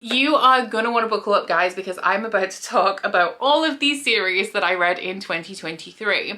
You are gonna want to buckle up, guys, because I'm about to talk about all of these series that I read in 2023.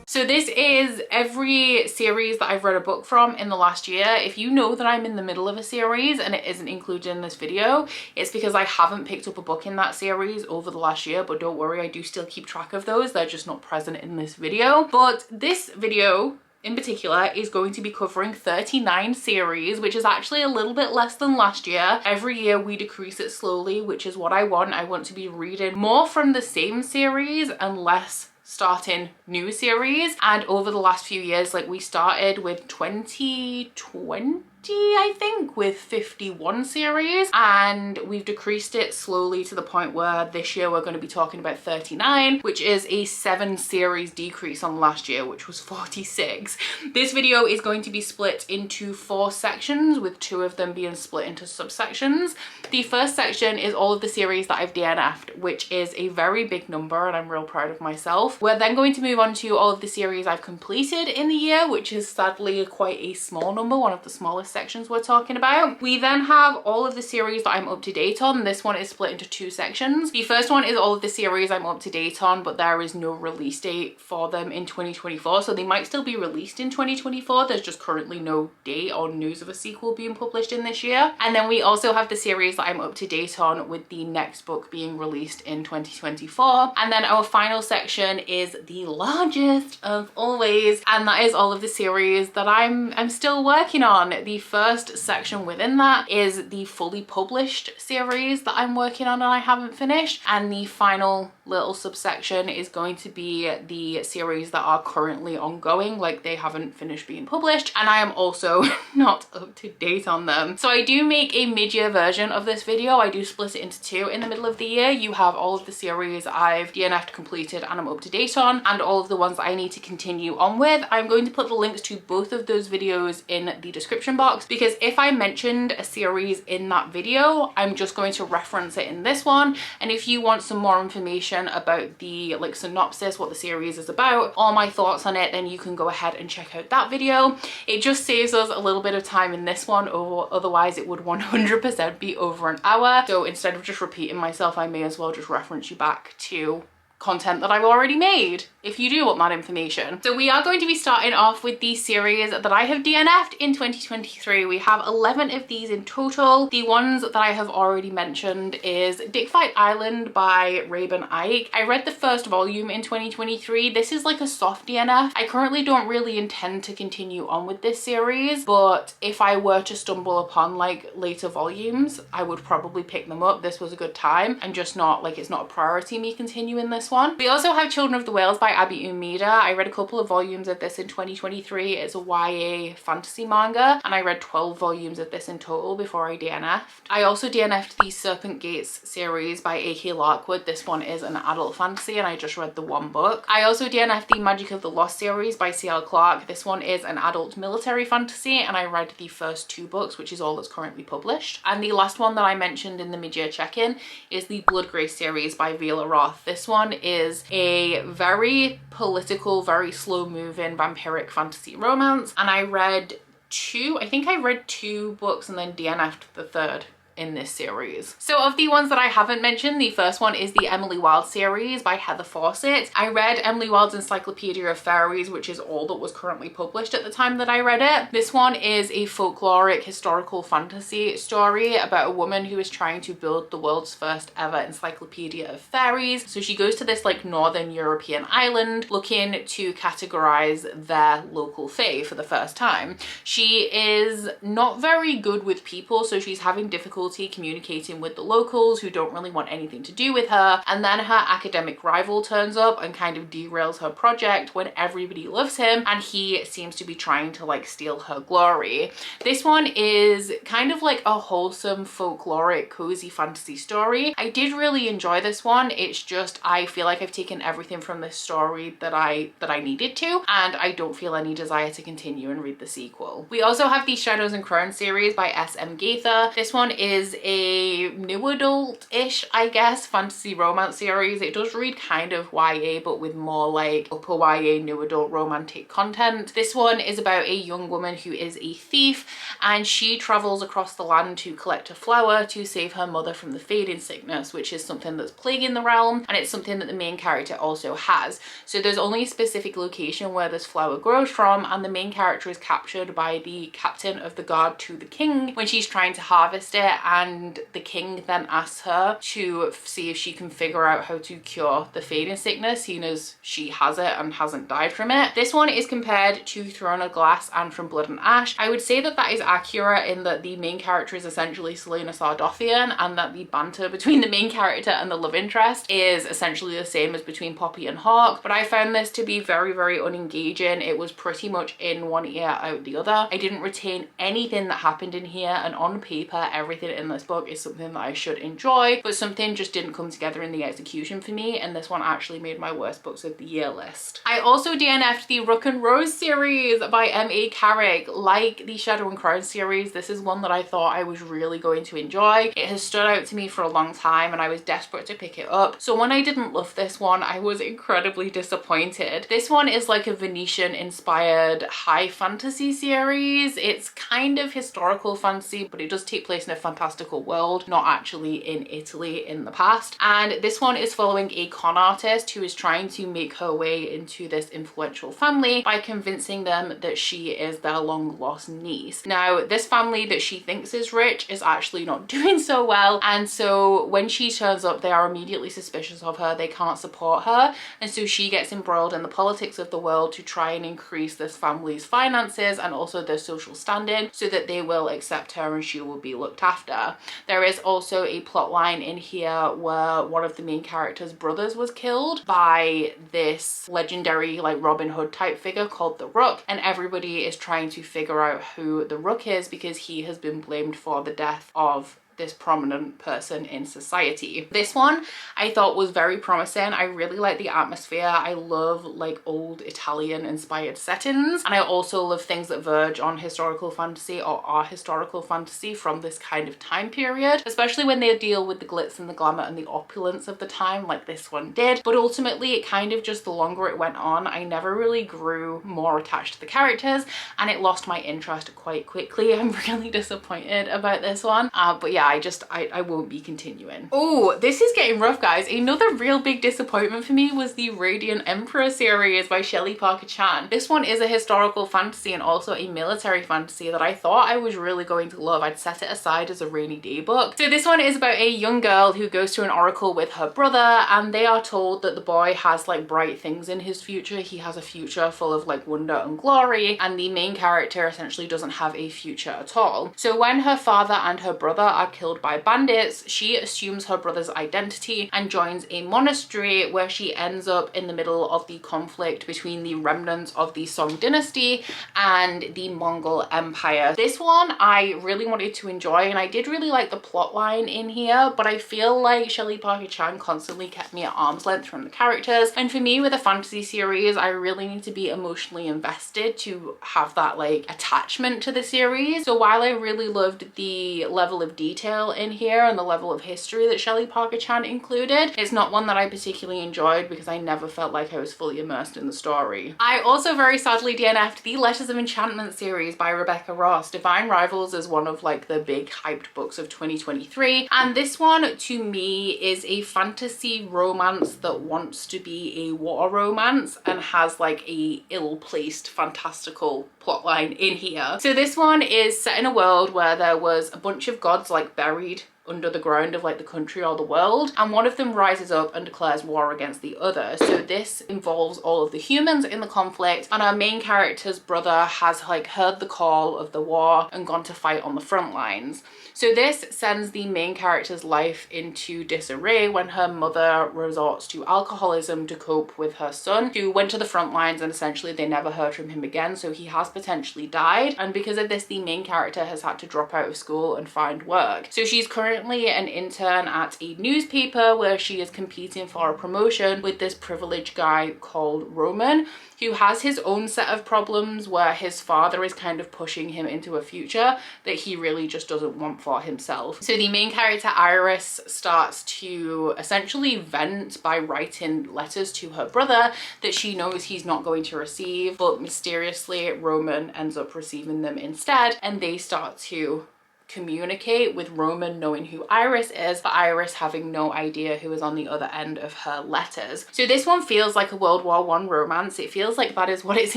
So this is every series that I've read a book from in the last year. If you know that I'm in the middle of a series and it isn't included in this video, it's because I haven't picked up a book in that series over the last year, but don't worry, I do still keep track of those. They're just not present in this video. But this video in particular is going to be covering 39 series, which is actually a little bit less than last year. Every year we decrease it slowly, which is what I want. I want to be reading more from the same series and less starting new series. And over the last few years, like we started with 2020, I think, with 51 series, and we've decreased it slowly to the point where this year we're going to be talking about 39, which is a 7 series decrease on last year, which was 46. This video is going to be split into 4 sections, with 2 of them being split into subsections. The first section is all of the series that I've DNF'd, which is a very big number, and I'm real proud of myself. We're then going to move on to all of the series I've completed in the year, which is sadly quite a small number, one of the smallest sections we're talking about. We then have all of the series that I'm up to date on. This one is split into 2 sections. The first one is all of the series I'm up to date on, but there is no release date for them in 2024, so they might still be released in 2024. There's just currently no date or news of a sequel being published in this year. And then we also have the series that I'm up to date on, with the next book being released in 2024. And then our final section is the largest of always, and that is all of the series that I'm still working on. The first section within that is the fully published series that I'm working on and I haven't finished, and the final little subsection is going to be the series that are currently ongoing, like they haven't finished being published, and I am also not up to date on them. So I do make a mid-year version of this video. I do split it into 2. In the middle of the year you have all of the series I've DNF'd, completed, and I'm up to date on, and all of the ones that I need to continue on with. I'm going to put the links to both of those videos in the description box, because if I mentioned a series in that video, I'm just going to reference it in this one. And if you want some more information about the synopsis, what the series is about, all my thoughts on it, then you can go ahead and check out that video. It just saves us a little bit of time in this one, or otherwise it would 100% be over an hour. So instead of just repeating myself, I may as well just reference you back to content that I've already made, if you do want that information. So we are going to be starting off with the series that I have DNF'd in 2023. We have 11 of these in total. The ones that I have already mentioned is Dickfight Island by Raven Ike. I read the first volume in 2023. This is like a soft DNF. I currently don't really intend to continue on with this series, but if I were to stumble upon like later volumes, I would probably pick them up. This was a good time, and just not like, it's not a priority me continuing this one. We also have Children of the Whales by Abby Umeda. I read a couple of volumes of this in 2023. It's a YA fantasy manga, and I read 12 volumes of this in total before I DNF'd. I also DNF'd the Serpent Gates series by A.K. Larkwood. This one is an adult fantasy, and I just read the 1 book. I also DNF'd the Magic of the Lost series by C.L. Clarke. This one is an adult military fantasy, and I read the first 2 books, which is all that's currently published. And the last one that I mentioned in the mid-year check-in is the Blood Grace series by Vila Roth. This one is a very political, very slow moving vampiric fantasy romance, and I read 2, I think I read 2 books and then DNF'd the 3rd in this series. So of the ones that I haven't mentioned, the first one is the Emily Wilde series by Heather Fawcett. I read Emily Wilde's Encyclopedia of Fairies, which is all that was currently published at the time that I read it. This one is a folkloric historical fantasy story about a woman who is trying to build the world's first ever encyclopedia of fairies. So she goes to this like northern European island looking to categorize their local fae for the first time. She is not very good with people, so she's having difficulty communicating with the locals, who don't really want anything to do with her, and then her academic rival turns up and kind of derails her project when everybody loves him, and he seems to be trying to like steal her glory. This one is kind of like a wholesome folkloric cozy fantasy story. I did really enjoy this one. It's just I feel like I've taken everything from this story that I needed to, and I don't feel any desire to continue and read the sequel. We also have the Shadows and Crown series by S.M. Gaither. This one is is a new adult-ish, I guess, fantasy romance series. It does read kind of YA, but with more like upper YA new adult romantic content. This one is about a young woman who is a thief, and she travels across the land to collect a flower to save her mother from the fading sickness, which is something that's plaguing the realm, and it's something that the main character also has. So there's only a specific location where this flower grows from, and the main character is captured by the captain of the guard to the king when she's trying to harvest it, and the king then asks her to see if she can figure out how to cure the fading sickness, seeing as she has it and hasn't died from it. This one is compared to Throne of Glass and From Blood and Ash. I would say that that is accurate in that the main character is essentially Selena Sardothian, and that the banter between the main character and the love interest is essentially the same as between Poppy and Hawk, but I found this to be very, very unengaging. It was pretty much in one ear out the other. I didn't retain anything that happened in here, and on paper everything in this book is something that I should enjoy, but something just didn't come together in the execution for me, and this one actually made my worst books of the year list. I also DNF'd the Rook and Rose series by M.A. Carrick. Like the Shadow and Crown series, this is one that I thought I was really going to enjoy. It has stood out to me for a long time, and I was desperate to pick it up. So when I didn't love this one, I was incredibly disappointed. This one is like a Venetian inspired high fantasy series. It's kind of historical fantasy, but it does take place in a fantastical world, not actually in Italy in the past. And this one is following a con artist who is trying to make her way into this influential family by convincing them that she is their long lost niece. Now, this family that she thinks is rich is actually not doing so well, and so when she turns up, they are immediately suspicious of her. They can't support her, and so she gets embroiled in the politics of the world to try and increase this family's finances and also their social standing so that they will accept her and she will be looked after. There is also a plot line in here where one of the main character's brothers was killed by this legendary like Robin Hood type figure called the Rook, and everybody is trying to figure out who the Rook is because he has been blamed for the death of this prominent person in society. This one I thought was very promising. I really like the atmosphere. I love like old Italian inspired settings, and I also love things that verge on historical fantasy or are historical fantasy from this kind of time period, especially when they deal with the glitz and the glamour and the opulence of the time like this one did. But ultimately it kind of just, the longer it went on, I never really grew more attached to the characters, and it lost my interest quite quickly. I'm really disappointed about this one, but yeah, I won't be continuing. Oh, this is getting rough, guys. Another real big disappointment for me was the Radiant Emperor series by Shelley Parker Chan. This one is a historical fantasy and also a military fantasy that I thought I was really going to love. I'd set it aside as a rainy day book. So this one is about a young girl who goes to an oracle with her brother, and they are told that the boy has like bright things in his future. He has a future full of like wonder and glory, and the main character essentially doesn't have a future at all. So when her father and her brother are killed by bandits, she assumes her brother's identity and joins a monastery where she ends up in the middle of the conflict between the remnants of the Song dynasty and the Mongol Empire. This one I really wanted to enjoy, and I did really like the plot line in here, but I feel like Shelley Parker Chan constantly kept me at arm's length from the characters, and for me with a fantasy series I really need to be emotionally invested to have that like attachment to the series. So while I really loved the level of detail in here and the level of history that Shelley Parker Chan included, it's not one that I particularly enjoyed because I never felt like I was fully immersed in the story. I also very sadly DNF'd the Letters of Enchantment series by Rebecca Ross. Divine Rivals is one of like the big hyped books of 2023, and this one to me is a fantasy romance that wants to be a war romance and has like a ill-placed fantastical plotline in here. So this one is set in a world where there was a bunch of gods like buried under the ground of like the country or the world, and one of them rises up and declares war against the other. So this involves all of the humans in the conflict, and our main character's brother has like heard the call of the war and gone to fight on the front lines. So this sends the main character's life into disarray when her mother resorts to alcoholism to cope with her son, who went to the front lines and essentially they never heard from him again, so he has potentially died. And because of this, the main character has had to drop out of school and find work. So she's currently currently an intern at a newspaper where she is competing for a promotion with this privileged guy called Roman, who has his own set of problems where his father is kind of pushing him into a future that he really just doesn't want for himself. So the main character Iris starts to essentially vent by writing letters to her brother that she knows he's not going to receive, but mysteriously Roman ends up receiving them instead, and they start to communicate, with Roman knowing who Iris is, but Iris having no idea who is on the other end of her letters. So this one feels like a World War I romance. It feels like that is what it's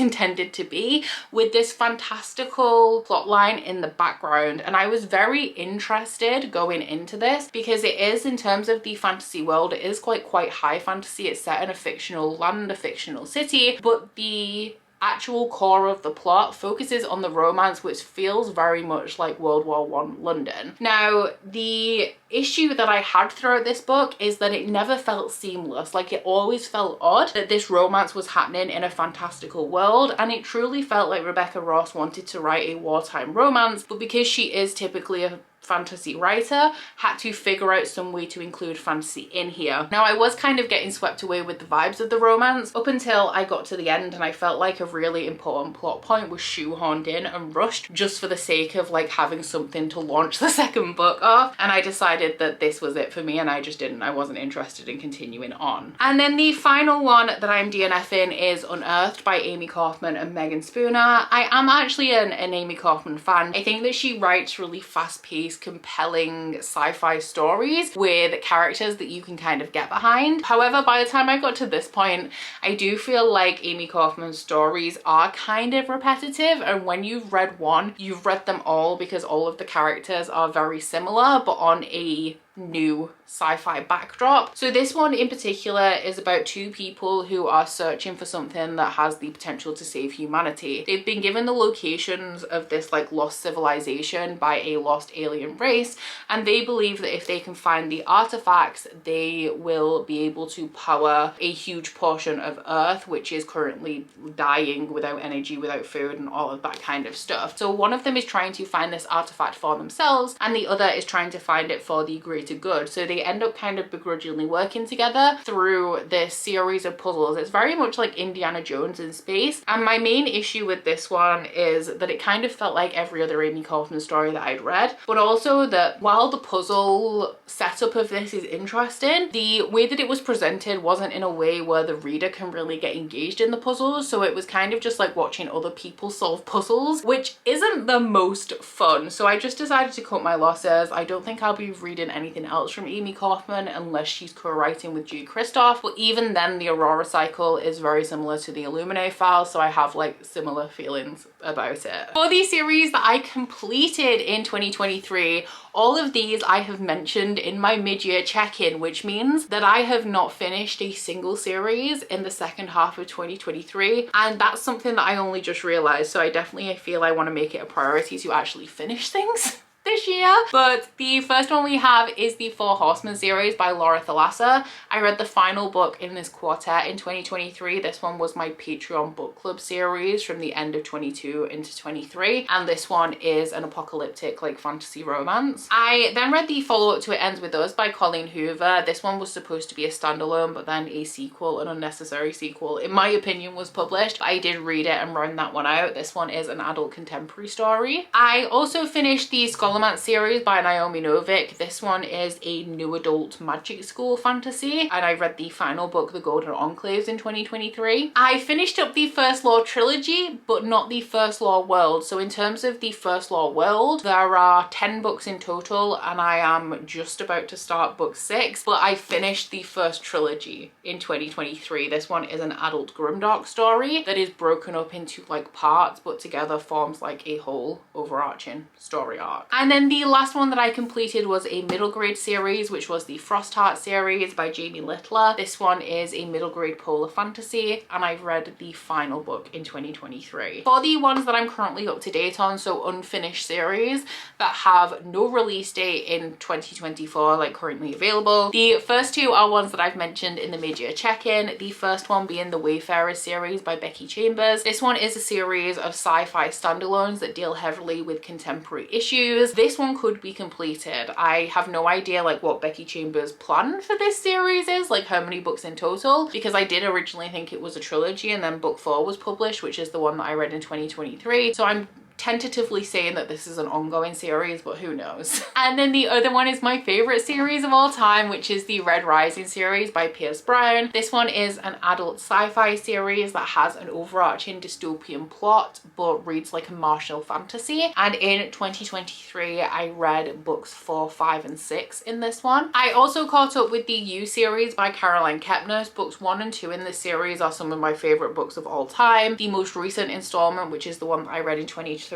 intended to be, with this fantastical plotline in the background. And I was very interested going into this because it is, in terms of the fantasy world, it is quite high fantasy. It's set in a fictional land, a fictional city, but the actual core of the plot focuses on the romance, which feels very much like World War I London. Now, the issue that I had throughout this book is that it never felt seamless. Like, it always felt odd that this romance was happening in a fantastical world, and it truly felt like Rebecca Ross wanted to write a wartime romance, but because she is typically a fantasy writer, had to figure out some way to include fantasy in here. Now, I was kind of getting swept away with the vibes of the romance up until I got to the end, and I felt like a really important plot point was shoehorned in and rushed just for the sake of like having something to launch the second book off, and I decided that this was it for me, and I wasn't interested in continuing on. And then the final one that I'm DNFing is Unearthed by Amy Kaufman and Megan Spooner. I am actually an Amy Kaufman fan. I think that she writes really fast-paced, compelling sci-fi stories with characters that you can kind of get behind. However, by the time I got to this point, I do feel like Amy Kaufman's stories are kind of repetitive, and when you've read one, you've read them all, because all of the characters are very similar but on a new sci-fi backdrop. So this one in particular is about two people who are searching for something that has the potential to save humanity. They've been given the locations of this like lost civilization by a lost alien race, and they believe that if they can find the artifacts, they will be able to power a huge portion of Earth, which is currently dying without energy, without food, and all of that kind of stuff. So one of them is trying to find this artifact for themselves, and the other is trying to find it for the greater good. So they end up kind of begrudgingly working together through this series of puzzles. It's very much like Indiana Jones in space. And my main issue with this one is that it kind of felt like every other Amy Kaufman story that I'd read, but also that while the puzzle setup of this is interesting, the way that it was presented wasn't in a way where the reader can really get engaged in the puzzles. So it was kind of just like watching other people solve puzzles, which isn't the most fun. So I just decided to cut my losses. I don't think I'll be reading anything else from Amy Kaufman unless she's co-writing with Jude Christoph, but even then the Aurora cycle is very similar to the Illuminate file, so I have like similar feelings about it. For the series that I completed in 2023, all of these I have mentioned in my mid-year check-in, which means that I have not finished a single series in the second half of 2023, and that's something that I only just realized, so I feel I want to make it a priority to actually finish things this year. But the first one we have is the Four Horsemen series by Laura Thalassa. I read the final book in this quartet in 2023. This one was my Patreon book club series from the end of 22 into 23, and this one is an apocalyptic like fantasy romance. I then read the follow-up to It Ends With Us by Colleen Hoover. This one was supposed to be a standalone, but then a sequel, an unnecessary sequel in my opinion, was published. I did read it and round that one out. This one is an adult contemporary story. I also finished the Scholomance series by Naomi Novik. This one is a new adult magic school fantasy, and I read the final book, The Golden Enclaves, in 2023. I finished up the First Law trilogy, but not the First Law world. So in terms of the First Law world, there are 10 books in total, and I am just about to start book 6, but I finished the first trilogy in 2023. This one is an adult grimdark story that is broken up into like parts, but together forms like a whole overarching story arc. And then the last one that I completed was a middle grade series, which was the Frostheart series by Jamie Littler. This one is a middle grade polar fantasy, and I've read the final book in 2023. For the ones that I'm currently up to date on, so unfinished series that have no release date in 2024, like currently available, the first two are ones that I've mentioned in the mid-year check-in. The first one being the Wayfarers series by Becky Chambers. This one is a series of sci-fi standalones that deal heavily with contemporary issues. This this one could be completed. I have no idea like what Becky Chambers' plan for this series is, like how many books in total, because I did originally think it was a trilogy and then book 4 was published, which is the one that I read in 2023. So I'm tentatively saying that this is an ongoing series, but who knows. And then the other one is my favorite series of all time, which is the Red Rising series by Pierce Brown. This one is an adult sci-fi series that has an overarching dystopian plot but reads like a martial fantasy, and in 2023 I read books 4, 5 and 6 in this one. I also caught up with the You series by Caroline Kepnes. Books 1 and 2 in this series are some of my favorite books of all time. The most recent installment, which is the one that I read in 2023,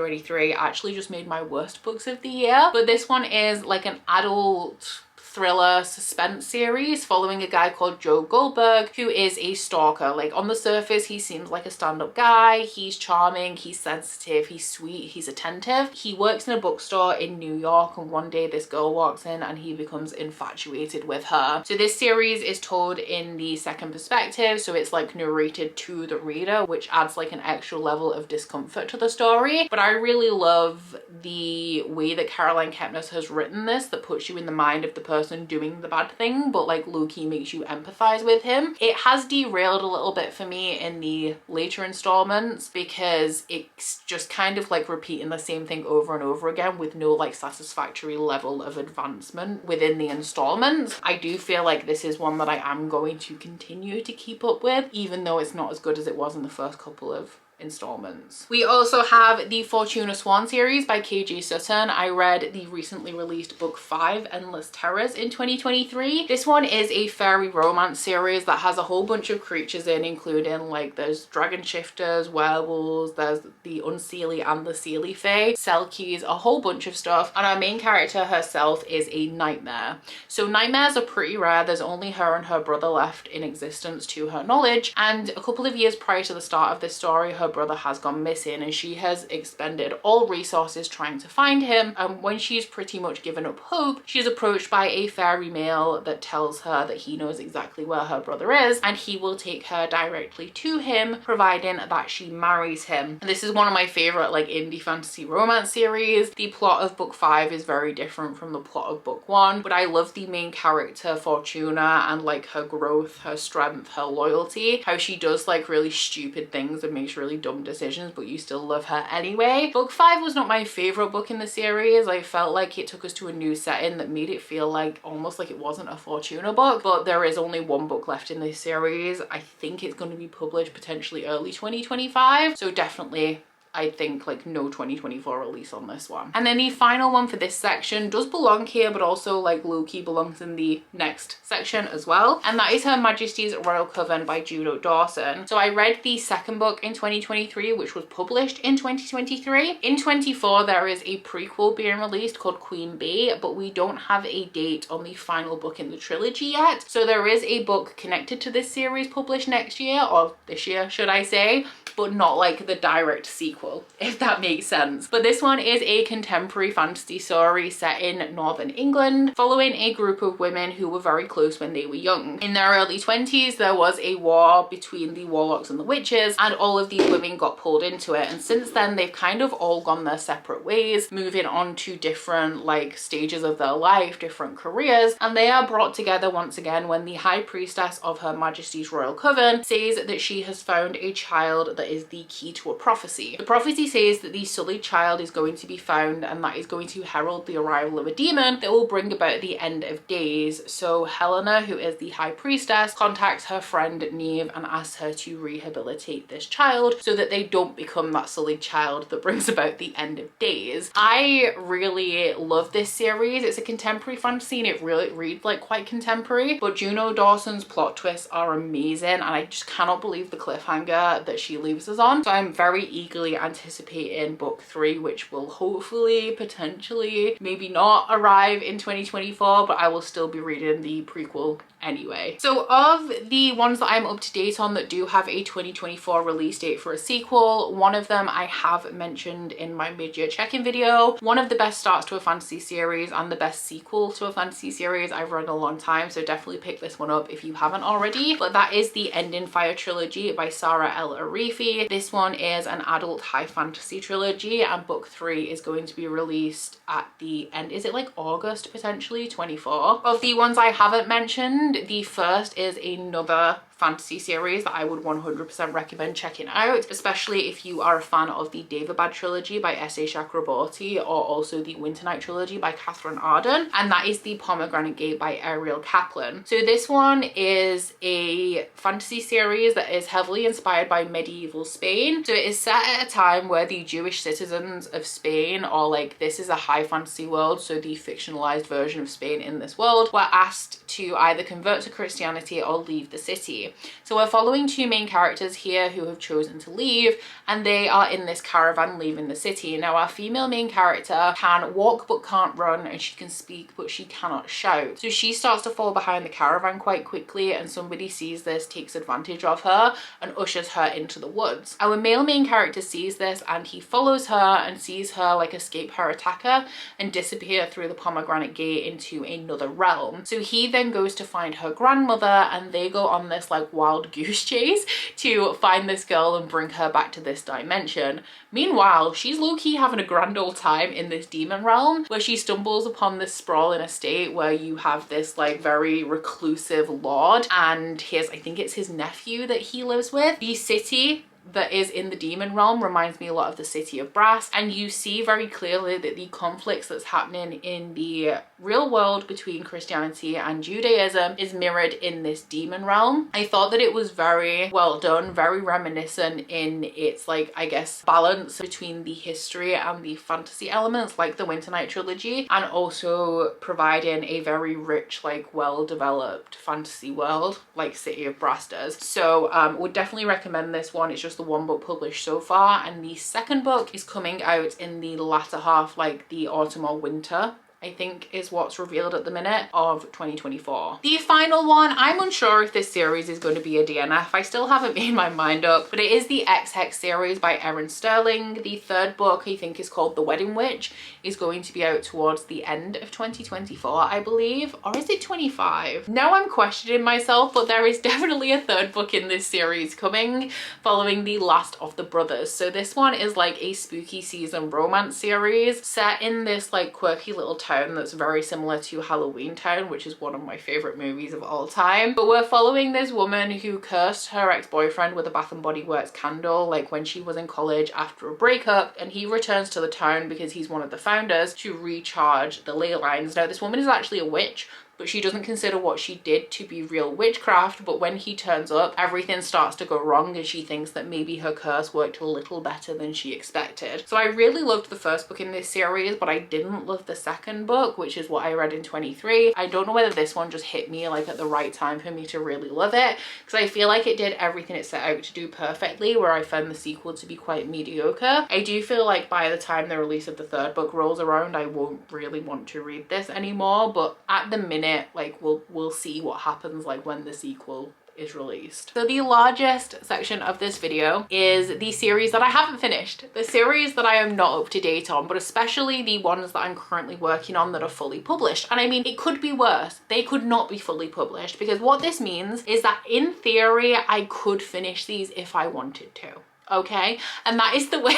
actually just made my worst books of the year. But this one is like an adult thriller suspense series following a guy called Joe Goldberg, who is a stalker. Like on the surface he seems like a stand-up guy, he's charming, he's sensitive, he's sweet, he's attentive. He works in a bookstore in New York, and one day this girl walks in and he becomes infatuated with her. So this series is told in the second perspective, so it's like narrated to the reader, which adds like an extra level of discomfort to the story. But I really love the way that Caroline Kepnes has written this, that puts you in the mind of the person doing the bad thing, but like low-key makes you empathize with him. It has derailed a little bit for me in the later installments because it's just kind of like repeating the same thing over and over again with no like satisfactory level of advancement within the installments. I do feel like this is one that I am going to continue to keep up with, even though it's not as good as it was in the first couple of installments. We also have the Fortuna Swan series by KJ Sutton. I read the recently released book 5, Endless Terrors, in 2023. This one is a fairy romance series that has a whole bunch of creatures in, including like there's dragon shifters, werewolves, there's the unseelie and the seelie fae, selkies, a whole bunch of stuff. And our main character herself is a nightmare. So nightmares are pretty rare. There's only her and her brother left in existence to her knowledge. And a couple of years prior to the start of this story, her brother has gone missing and she has expended all resources trying to find him. And when she's pretty much given up hope, she's approached by a fairy male that tells her that he knows exactly where her brother is and he will take her directly to him, providing that she marries him. And this is one of my favorite like indie fantasy romance series. The plot of book 5 is very different from the plot of book 1, but I love the main character Fortuna and like her growth, her strength, her loyalty, how she does like really stupid things and makes really dumb decisions, but you still love her anyway. Book 5 was not my favorite book in the series. I felt like it took us to a new setting that made it feel like almost like it wasn't a Fortuna book, but there is only one book left in this series. I think it's going to be published potentially early 2025, so definitely I think like no 2024 release on this one. And then the final one for this section does belong here, but also like low-key belongs in the next section as well, and that is Her Majesty's Royal Coven by Juno Dawson. So I read the second book in 2023, which was published in 2023. In 24 there is a prequel being released called Queen Bee, but we don't have a date on the final book in the trilogy yet. So there is a book connected to this series published next year, or this year should I say, but not like the direct sequel, if that makes sense. But this one is a contemporary fantasy story set in Northern England, following a group of women who were very close when they were young. In their early 20s, there was a war between the warlocks and the witches, and all of these women got pulled into it. And since then, they've kind of all gone their separate ways, moving on to different like stages of their life, different careers, and they are brought together once again when the High Priestess of Her Majesty's Royal Coven says that she has found a child that is the key to a prophecy. The prophecy says that the sullied child is going to be found, and that is going to herald the arrival of a demon that will bring about the end of days. So Helena, who is the High Priestess, contacts her friend Neve and asks her to rehabilitate this child so that they don't become that sullied child that brings about the end of days. I really love this series. It's a contemporary fantasy and it really reads like quite contemporary, but Juno Dawson's plot twists are amazing, and I just cannot believe the cliffhanger that she leaves us on. So I'm very eagerly anticipating book 3, which will hopefully, potentially, maybe not arrive in 2024, but I will still be reading the prequel anyway. So of the ones that I'm up to date on that do have a 2024 release date for a sequel, one of them I have mentioned in my mid-year check-in video. One of the best starts to a fantasy series and the best sequel to a fantasy series I've read in a long time, so definitely pick this one up if you haven't already. But that is the Ending Fire trilogy by Sarah L. Arifi. Sophie. This one is an adult high fantasy trilogy, and book 3 is going to be released at the end, is it like August potentially, 24. Of the ones I haven't mentioned, the first is another fantasy series that I would 100% recommend checking out, especially if you are a fan of the Everand trilogy by S.A. Chakraborty, or also the Winter Night trilogy by Catherine Arden, and that is the Pomegranate Gate by Ariel Kaplan. So this one is a fantasy series that is heavily inspired by medieval Spain. So it is set at a time where the Jewish citizens of Spain are like, this is a high fantasy world, so the fictionalized version of Spain in this world, were asked to either convert to Christianity or leave the city. So we're following two main characters here who have chosen to leave, and they are in this caravan leaving the city. Now our female main character can walk but can't run, and she can speak but she cannot shout. So she starts to fall behind the caravan quite quickly, and somebody sees this, takes advantage of her and ushers her into the woods. Our male main character sees this and he follows her and sees her like escape her attacker and disappear through the Pomegranate Gate into another realm. So he then goes to find her grandmother, and they go on this like wild goose chase to find this girl and bring her back to this dimension. Meanwhile, she's low-key having a grand old time in this demon realm, where she stumbles upon this sprawling estate where you have this like very reclusive lord and his, I think it's his nephew that he lives with. The city that is in the demon realm reminds me a lot of the City of Brass, and you see very clearly that the conflicts that's happening in the real world between Christianity and Judaism is mirrored in this demon realm. I thought that it was very well done, very reminiscent in its like, I guess, balance between the history and the fantasy elements like the Winter Night trilogy, and also providing a very rich, like well-developed fantasy world like City of Brass does. So would definitely recommend this one. It's just the one book published so far, and the second book is coming out in the latter half, like the autumn or winter, I think is what's revealed at the minute, of 2024. The final one, I'm unsure if this series is going to be a DNF. I still haven't made my mind up, but it is the XX series by Erin Sterling. The third book, I think, is called The Wedding Witch, is going to be out towards the end of 2024, I believe, or is it 25? Now I'm questioning myself, but there is definitely a third book in this series coming, following the last of the brothers. So this one is like a spooky season romance series set in this like quirky little town that's very similar to Halloween Town, which is one of my favorite movies of all time. But we're following this woman who cursed her ex-boyfriend with a Bath and Body Works candle like when she was in college after a breakup, and he returns to the town because he's one of the founders to recharge the ley lines. Now this woman is actually a witch, but she doesn't consider what she did to be real witchcraft. But when he turns up, everything starts to go wrong, and she thinks that maybe her curse worked a little better than she expected. So I really loved the first book in this series, but I didn't love the second book, which is what I read in 23. I don't know whether this one just hit me like at the right time for me to really love it, because I feel like it did everything it set out to do perfectly, where I found the sequel to be quite mediocre. I do feel like by the time the release of the third book rolls around, I won't really want to read this anymore, but at the minute, like we'll see what happens like when the sequel is released. So the largest section of this video is the series that I haven't finished, the series that I am not up to date on, but especially the ones that I'm currently working on that are fully published. And I mean, it could be worse. They could not be fully published, because what this means is that in theory I could finish these if I wanted to. Okay, and that is the way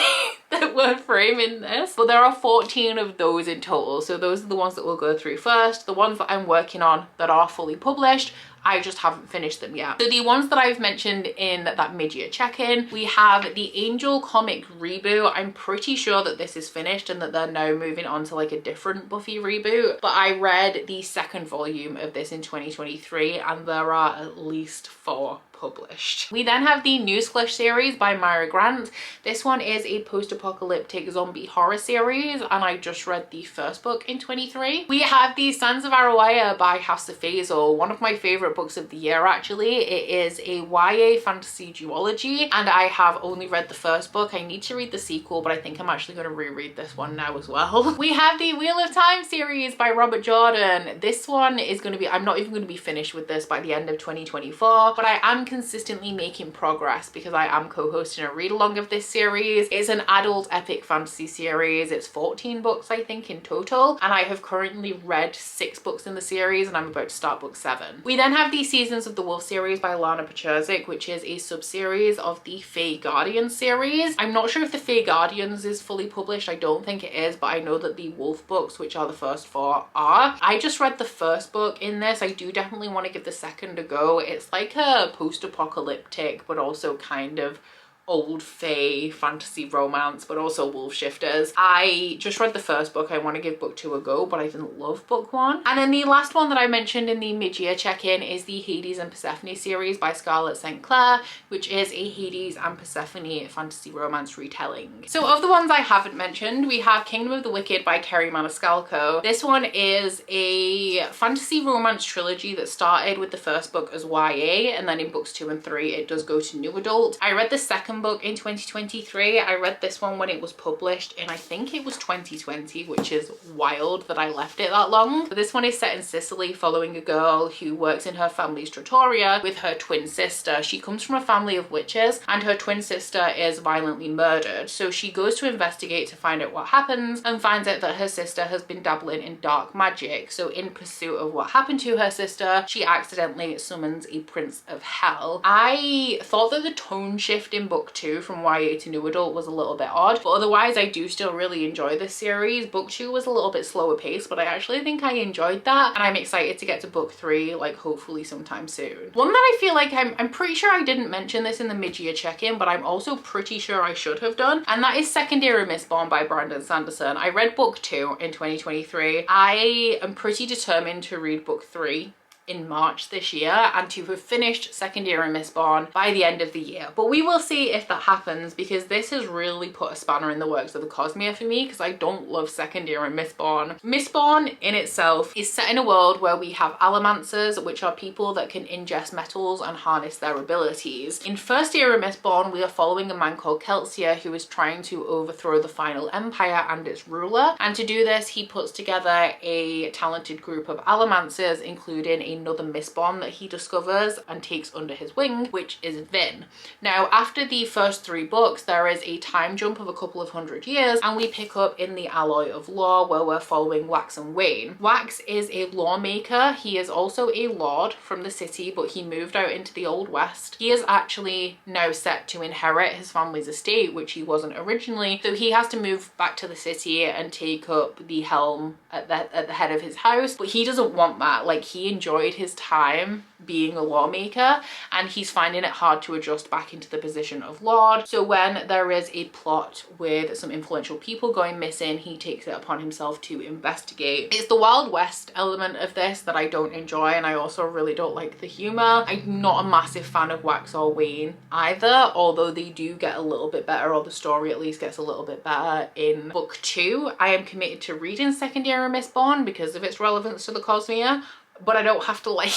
that we're framing this. But there are 14 of those in total, so those are the ones that we'll go through first. The ones that I'm working on that are fully published, I just haven't finished them yet. So the ones that I've mentioned in that mid-year check-in, we have the Angel comic reboot. I'm pretty sure that this is finished and that they're now moving on to like a different Buffy reboot, but I read the second volume of this in 2023, and there are at least 4 published. We then have the Newsflash series by Myra Grant. This one is a post-apocalyptic zombie horror series, and I just read the first book in 23. We have the Sands of Arawaya by House of Faisal, one of my favorite books of the year actually. It is a YA fantasy duology, and I have only read the first book. I need to read the sequel, but I think I'm actually going to reread this one now as well. We have the Wheel of Time series by Robert Jordan. This one is going to be, I'm not even going to be finished with this by the end of 2024, but I am consistently making progress because I am co-hosting a read along of this series. It's an adult adult epic fantasy series. It's 14 books, I think, in total, and I have currently read 6 books in the series, and I'm about to start book 7. We then have the Seasons of the Wolf series by Lana Pacherzik, which is a sub-series of the Fae Guardian series. I'm not sure if the Fae Guardians is fully published. I don't think it is, but I know that the Wolf books, which are the first 4, are. I just read the first book in this. I do definitely want to give the second a go. It's like a post-apocalyptic but also kind of old fae fantasy romance, but also wolf shifters. I just read the first book. I want to give book 2 a go, but I didn't love book 1. And then the last one that I mentioned in the mid-year check-in is the Hades and Persephone series by Scarlett St. Clair, which is a Hades and Persephone fantasy romance retelling. So of the ones I haven't mentioned, we have Kingdom of the Wicked by Kerri Maniscalco. This one is a fantasy romance trilogy that started with the first book as YA, and then in books 2 and 3 it does go to new adult. I read the second book in 2023. I read this one when it was published and I think it was 2020, which is wild that I left it that long. But this one is set in Sicily, following a girl who works in her family's trattoria with her twin sister. She comes from a family of witches and her twin sister is violently murdered, so she goes to investigate to find out what happens and finds out that her sister has been dabbling in dark magic. So in pursuit of what happened to her sister, she accidentally summons a prince of hell. I thought that the tone shift in book 2 from YA to new adult was a little bit odd, but otherwise I do still really enjoy this series. Book 2 was a little bit slower paced, but I actually think I enjoyed that, and I'm excited to get to book 3, like hopefully sometime soon. One that I feel like I'm pretty sure I didn't mention this in the mid-year check-in, but I'm also pretty sure I should have done, and that is Secondary Mistborn by Brandon Sanderson. I read book 2 in 2023. I am pretty determined to read book 3 in March this year and to have finished Secondary Mistborn by the end of the year, but we will see if that happens, because this has really put a spanner in the works of the Cosmere for me, because I don't love Secondary Mistborn. Mistborn in itself is set in a world where we have allomancers, which are people that can ingest metals and harness their abilities. In First Era Mistborn, we are following a man called Kelsier who is trying to overthrow the final empire and its ruler, and to do this he puts together a talented group of allomancers, including another Mistborn that he discovers and takes under his wing, which is Vin. Now, after the first 3 books, there is a time jump of a couple of 100 years, and we pick up in the Alloy of Law, where we're following Wax and Wayne. Wax is a lawmaker. He is also a lord from the city, but he moved out into the Old West. He is actually now set to inherit his family's estate, which he wasn't originally, so he has to move back to the city and take up the helm at the head of his house, but he doesn't want that. Like, he enjoyed his time being a lawmaker and he's finding it hard to adjust back into the position of lord. So when there is a plot with some influential people going missing, he takes it upon himself to investigate. It's the Wild West element of this that I don't enjoy, and I also really don't like the humor. I'm not a massive fan of Wax or Wayne either, although they do get a little bit better, or the story at least gets a little bit better in book 2. I am committed to reading Secondary Mistborn because of its relevance to the Cosmere, but I don't have to like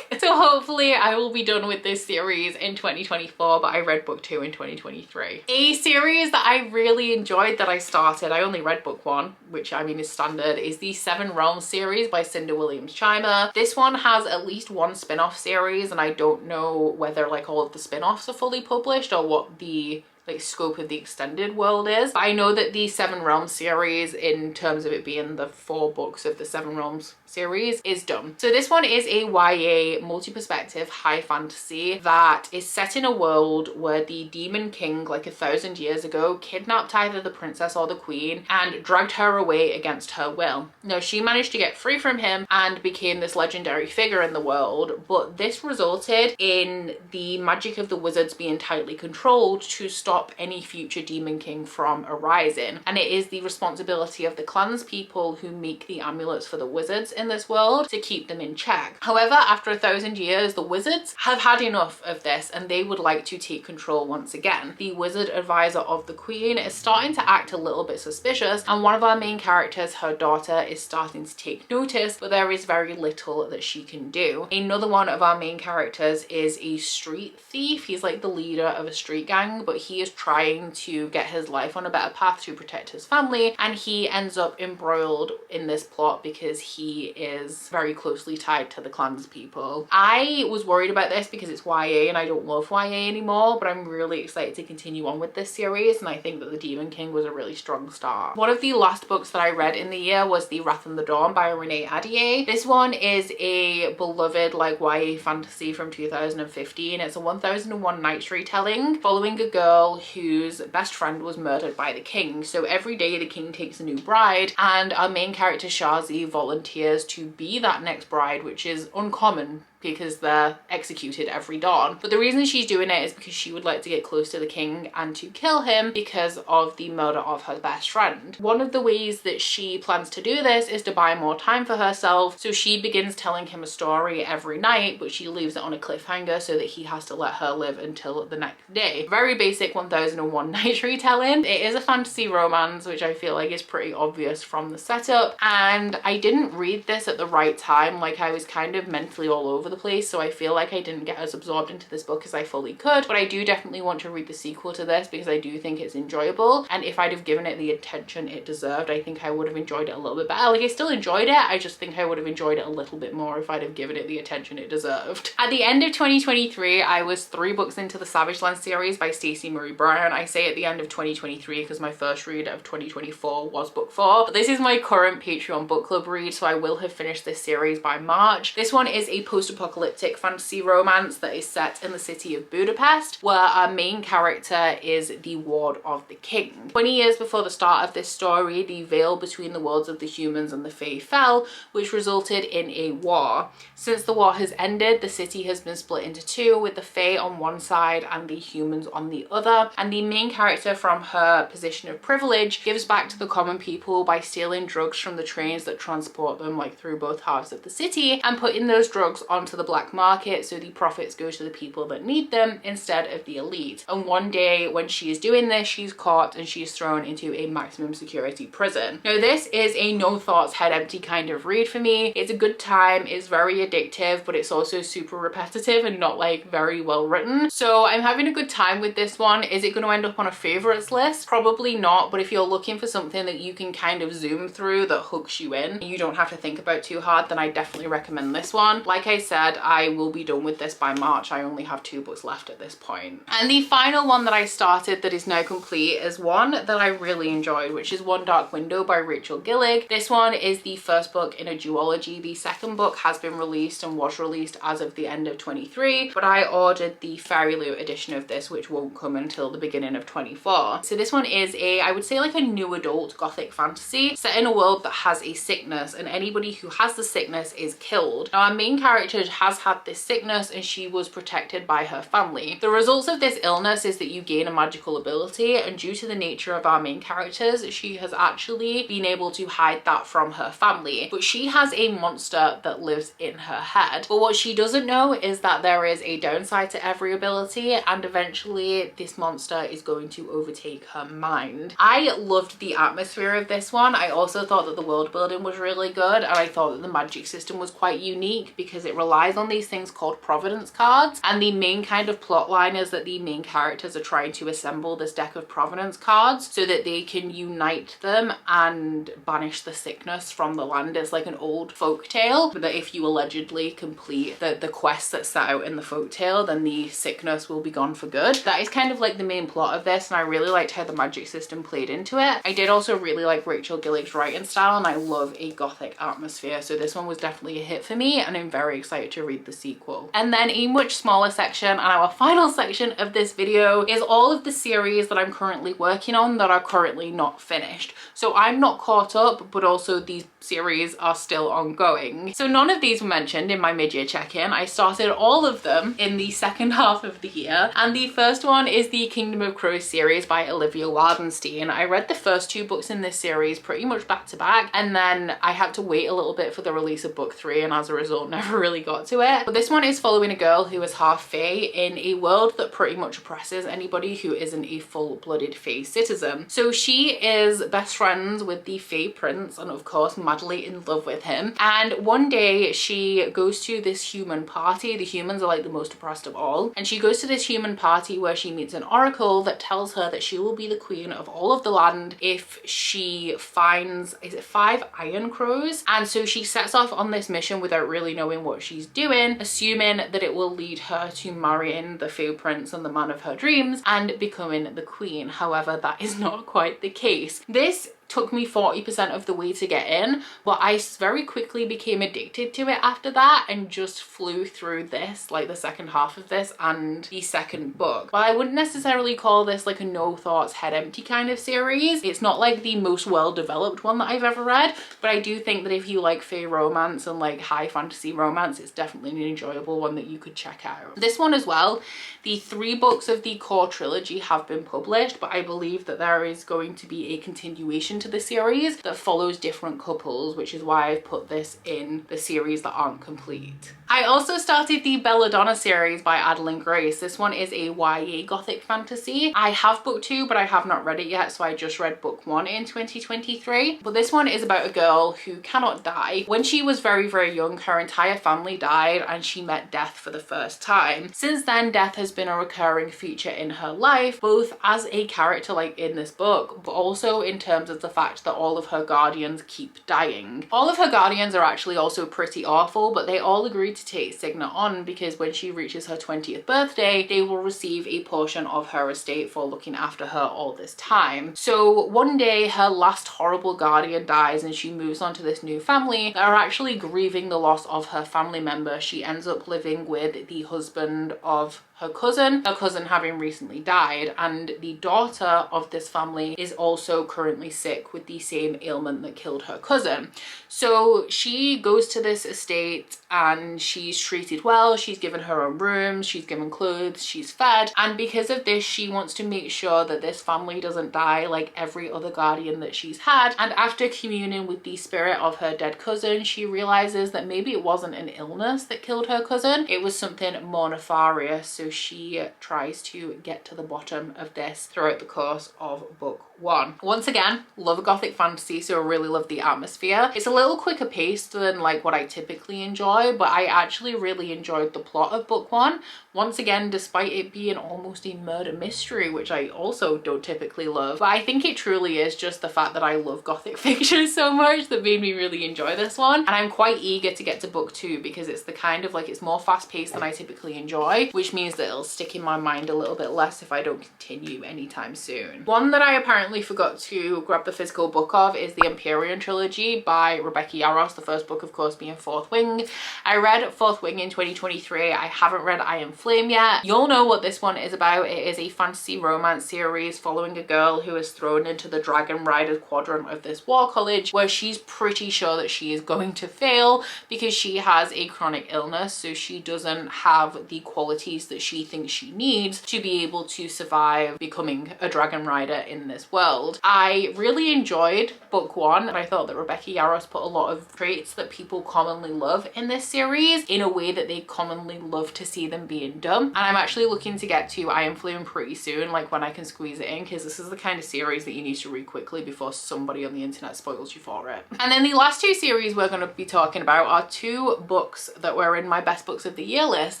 it. So hopefully I will be done with this series in 2024, but I read book 2 in 2023. A series that I really enjoyed that I started, I only read book 1, which I mean is standard, is the Seven Realms series by Cinda Williams-Chimer. This one has at least 1 spin-off series, and I don't know whether like all of the spin-offs are fully published or what the like scope of the extended world is. But I know that the Seven Realms series, in terms of it being the 4 books of the Seven Realms series, is done. So this one is a YA multi-perspective high fantasy that is set in a world where the Demon King, like 1,000 years ago, kidnapped either the princess or the queen and dragged her away against her will. Now, she managed to get free from him and became this legendary figure in the world, but this resulted in the magic of the wizards being tightly controlled to stop any future Demon King from arising. And it is the responsibility of the clanspeople who make the amulets for the wizards in this world to keep them in check. However, after 1,000 years, the wizards have had enough of this and they would like to take control once again. The wizard advisor of the queen is starting to act a little bit suspicious, and one of our main characters, her daughter, is starting to take notice, but there is very little that she can do. Another one of our main characters is a street thief. He's like the leader of a street gang, but he is is trying to get his life on a better path to protect his family, and he ends up embroiled in this plot because he is very closely tied to the clanspeople. I was worried about this because it's YA and I don't love YA anymore, but I'm really excited to continue on with this series, and I think that The Demon King was a really strong start. One of the last books that I read in the year was The Wrath and the Dawn by Renee Ahdieh. This one is a beloved like YA fantasy from 2015. It's a 1001 Nights retelling following a girl whose best friend was murdered by the king. So every day the king takes a new bride, and our main character Shazi volunteers to be that next bride, which is uncommon because they're executed every dawn. But the reason she's doing it is because she would like to get close to the king and to kill him because of the murder of her best friend. One of the ways that she plans to do this is to buy more time for herself. So she begins telling him a story every night, but she leaves it on a cliffhanger so that he has to let her live until the next day. Very basic 1001 Nights retelling. It is a fantasy romance, which I feel like is pretty obvious from the setup. And I didn't read this at the right time. Like, I was kind of mentally all over the place, so I feel like I didn't get as absorbed into this book as I fully could, but I do definitely want to read the sequel to this because I do think it's enjoyable, and if I'd have given it the attention it deserved, I think I would have enjoyed it a little bit better. Like, I still enjoyed it, I just think I would have enjoyed it a little bit more if I'd have given it the attention it deserved. At the end of 2023, I was 3 books into the Savage Land series by Stacey Marie Brown. I say at the end of 2023 because my first read of 2024 was book 4, but this is my current Patreon book club read, so I will have finished this series by March. This one is a post-apocalyptic fantasy romance that is set in the city of Budapest, where our main character is the ward of the king. 20 years before the start of this story, the veil between the worlds of the humans and the Fae fell, which resulted in a war. Since the war has ended, the city has been split into 2, with the Fae on one side and the humans on the other, and the main character, from her position of privilege, gives back to the common people by stealing drugs from the trains that transport them like through both halves of the city and putting those drugs onto the black market, so the profits go to the people that need them instead of the elite. And one day when she is doing this, she's caught and she's thrown into a maximum security prison. Now, this is a no thoughts, head empty kind of read for me. It's a good time, it's very addictive, but it's also super repetitive and not like very well written. So I'm having a good time with this one. Is it going to end up on a favorites list? Probably not, but if you're looking for something that you can kind of zoom through that hooks you in, you don't have to think about too hard, then I definitely recommend this one. Like I said, I will be done with this by March. I only have 2 books left at this point. And the final one that I started that is now complete is one that I really enjoyed, which is One Dark Window by Rachel Gillig. This one is the first book in a duology. The second book has been released and was released as of the end of 23, but I ordered the Fairy Loot edition of this, which won't come until the beginning of 24. So this one is a, I would say, like a new adult gothic fantasy set in a world that has a sickness, and anybody who has the sickness is killed. Now, our main character has had this sickness and she was protected by her family. The results of this illness is that you gain a magical ability, and due to the nature of our main characters, she has actually been able to hide that from her family. But she has a monster that lives in her head. But what she doesn't know is that there is a downside to every ability, and eventually this monster is going to overtake her mind. I loved the atmosphere of this one. I also thought that the world building was really good, and I thought that the magic system was quite unique because it relies on these things called providence cards, and the main kind of plot line is that the main characters are trying to assemble this deck of providence cards so that they can unite them and banish the sickness from the land. It's like an old folk tale that if you allegedly complete the quest that's set out in the folk tale, then the sickness will be gone for good. That is kind of like the main plot of this, and I really liked how the magic system played into it. I did also really like Rachel Gillig's writing style, and I love a gothic atmosphere, so this one was definitely a hit for me, and I'm very excited to read the sequel. And then a much smaller section, and our final section of this video, is all of the series that I'm currently working on that are currently not finished. So I'm not caught up, but also these series are still ongoing. So none of these were mentioned in my mid-year check-in. I started all of them in the second half of the year, and the first one is the Kingdom of Crows series by Olivia Wildenstein. I read the first 2 books in this series pretty much back to back, and then I had to wait a little bit for the release of book 3, and as a result never really got to it. But this one is following a girl who is half fae in a world that pretty much oppresses anybody who isn't a full-blooded fae citizen. So she is best friends with the fae prince and of course madly in love with him. And one day she goes to this human party. The humans are like the most oppressed of all. And she goes to this human party where she meets an oracle that tells her that she will be the queen of all of the land if she finds, is it 5 iron crows? And so she sets off on this mission without really knowing what she's doing, assuming that it will lead her to marrying the fae prince and the man of her dreams and becoming the queen. However, that is not quite the case. This took me 40% of the way to get in, but I very quickly became addicted to it after that and just flew through this, like the second half of this and the second book. But I wouldn't necessarily call this like a no thoughts head empty kind of series. It's not like the most well developed one that I've ever read, but I do think that if you like fae romance and like high fantasy romance, it's definitely an enjoyable one that you could check out. This one as well, the 3 books of the core trilogy have been published, but I believe that there is going to be a continuation to the series that follows different couples, which is why I've put this in the series that aren't complete. I also started the Belladonna series by Adeline Grace. This one is a YA gothic fantasy. I have book 2, but I have not read it yet, so I just read book 1 in 2023. But this one is about a girl who cannot die. When she was very, very young, her entire family died and she met death for the first time. Since then, death has been a recurring feature in her life, both as a character like in this book, but also in terms of the fact that all of her guardians keep dying. All of her guardians are actually also pretty awful, but they all agreed to take Signa on because when she reaches her 20th birthday, they will receive a portion of her estate for looking after her all this time. So one day her last horrible guardian dies and she moves on to this new family that are actually grieving the loss of her family member. She ends up living with the husband of her cousin having recently died, and the daughter of this family is also currently sick with the same ailment that killed her cousin. So she goes to this estate and she's treated well, she's given her own room, she's given clothes, she's fed, and because of this she wants to make sure that this family doesn't die like every other guardian that she's had. And after communing with the spirit of her dead cousin, she realizes that maybe it wasn't an illness that killed her cousin, it was something more nefarious. So she tries to get to the bottom of this throughout the course of book 1. Once again, love a gothic fantasy, so I really love the atmosphere. It's a little quicker paced than like what I typically enjoy, but I actually really enjoyed the plot of book 1. Once again, despite it being almost a murder mystery, which I also don't typically love, but I think it truly is just the fact that I love gothic fiction so much that made me really enjoy this one. And I'm quite eager to get to book 2 because it's the kind of like, it's more fast paced than I typically enjoy, which means that it'll stick in my mind a little bit less if I don't continue anytime soon. One that I apparently forgot to grab the physical book of is the Empyrean trilogy by Rebecca Yarros, the first book of course being Fourth Wing. I read Fourth Wing in 2023. I haven't read I Am Flame yet. You'll know what this one is about. It is a fantasy romance series following a girl who is thrown into the Dragon Riders quadrant of this war college where she's pretty sure that she is going to fail because she has a chronic illness, so she doesn't have the qualities that she thinks she needs to be able to survive becoming a dragon rider in this world. I really enjoyed book 1 and I thought that Rebecca Yarros put a lot of traits that people commonly love in this series in a way that they commonly love to see them being done. And I'm actually looking to get to I Am Flame pretty soon, like when I can squeeze it in, because this is the kind of series that you need to read quickly before somebody on the internet spoils you for it. And then the last 2 series we're going to be talking about are 2 books that were in my best books of the year list.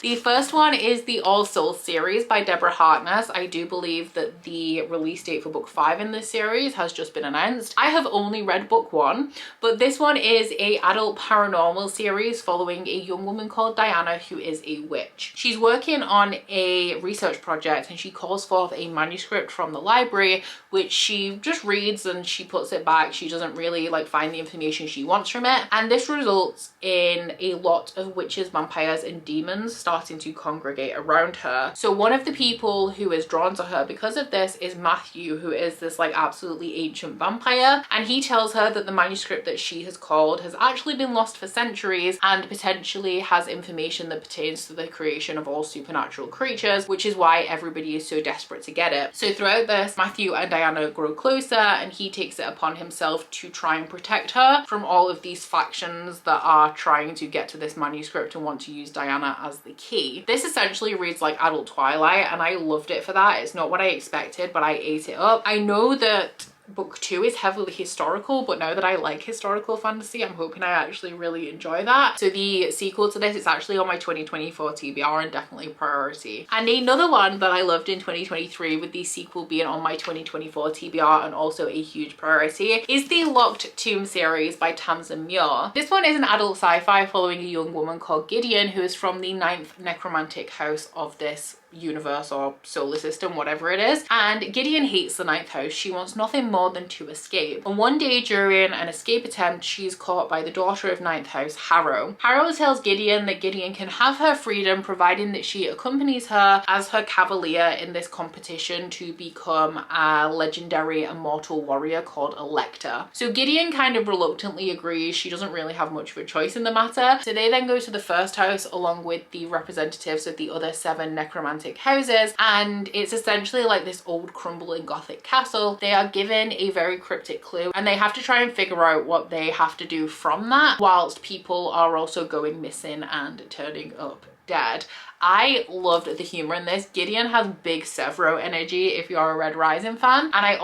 The first one is the All Souls series by Deborah Harkness. I do believe that the release date for book 5 in this series has just been announced. I have only read book 1, but this one is a adult paranormal series following a young woman called Diana who is a witch. She's working on a research project and she calls forth a manuscript from the library which she just reads and she puts it back. She doesn't really like find the information she wants from it, and this results in a lot of witches, vampires and demons starting to congregate around her. So one of the people who is drawn to her because of this is Matthew, who is this like absolutely ancient vampire, and he tells her that the manuscript that she has called has actually been lost for centuries and potentially has information that pertains to the creation of all supernatural creatures, which is why everybody is so desperate to get it. So throughout this, Matthew and Diana grow closer, and he takes it upon himself to try and protect her from all of these factions that are trying to get to this manuscript and want to use Diana as the key. This essentially reads like adult Twilight, and I loved it for that. It's not what I expected, but I ate it up. I know that book 2 is heavily historical, but now that I like historical fantasy, I'm hoping I actually really enjoy that. So the sequel to this, it's actually on my 2024 TBR and definitely a priority. And another one that I loved in 2023, with the sequel being on my 2024 TBR and also a huge priority, is the Locked Tomb series by Tamsin Muir. This one is an adult sci-fi following a young woman called Gideon, who is from the 9th necromantic house of this universe or solar system, whatever it is. And Gideon hates the 9th house. She wants nothing more than to escape. And one day during an escape attempt, she's caught by the daughter of 9th house, Harrow. Harrow tells Gideon that Gideon can have her freedom providing that she accompanies her as her cavalier in this competition to become a legendary immortal warrior called Electa. So Gideon kind of reluctantly agrees. She doesn't really have much of a choice in the matter. So they then go to the 1st house along with the representatives of the other 7 necromantic houses, and it's essentially like this old crumbling gothic castle. They are given a very cryptic clue, and they have to try and figure out what they have to do from that, whilst people are also going missing and turning up dead. I loved the humor in this. Gideon has big Severo energy if you are a Red Rising fan, and I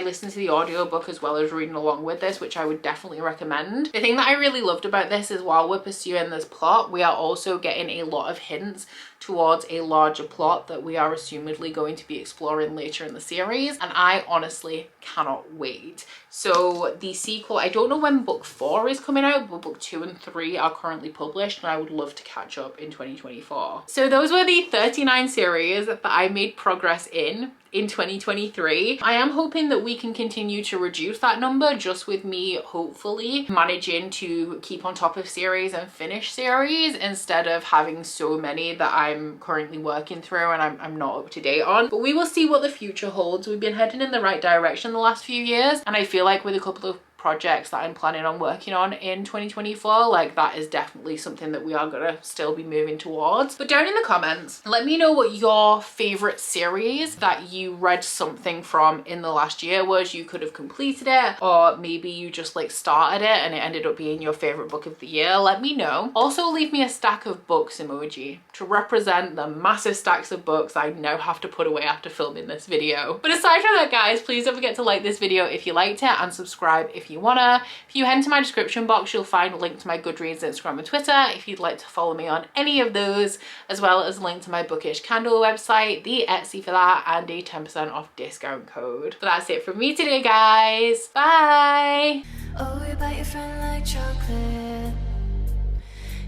listened to the audiobook as well as reading along with this, which I would definitely recommend. The thing that I really loved about this is while we're pursuing this plot, we are also getting a lot of hints towards a larger plot that we are assumedly going to be exploring later in the series, and I honestly cannot wait. So the sequel, I don't know when book 4 is coming out, but book 2 and 3 are currently published, and I would love to catch up in 2024. So those were the 39 series that I made progress in 2023. I am hoping that we can continue to reduce that number, just with me hopefully managing to keep on top of series and finish series instead of having so many that I'm currently working through and I'm not up to date on. But we will see what the future holds. We've been heading in the right direction the last few years, and I feel like with a couple of projects that I'm planning on working on in 2024, like that is definitely something that we are gonna still be moving towards. But down in the comments, let me know what your favorite series that you read something from in the last year was. You could have completed it, or maybe you just like started it and it ended up being your favorite book of the year. Let me know. Also leave me a stack of books emoji to represent the massive stacks of books I now have to put away after filming this video. But aside from that, guys, please don't forget to like this video if you liked it, and subscribe if you wanna. If you head into my description box, you'll find a link to my Goodreads, Instagram and Twitter if you'd like to follow me on any of those, as well as a link to my Bookish Candle website, the Etsy for that, and a 10% off discount code. But that's it from me today, guys. Bye! Oh, you bite your friend like chocolate.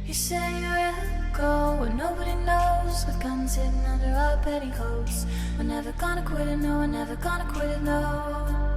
You say you'll go where nobody knows, with guns hidden under our petticoats. We're never gonna quit it, no, we're never gonna quit it, no.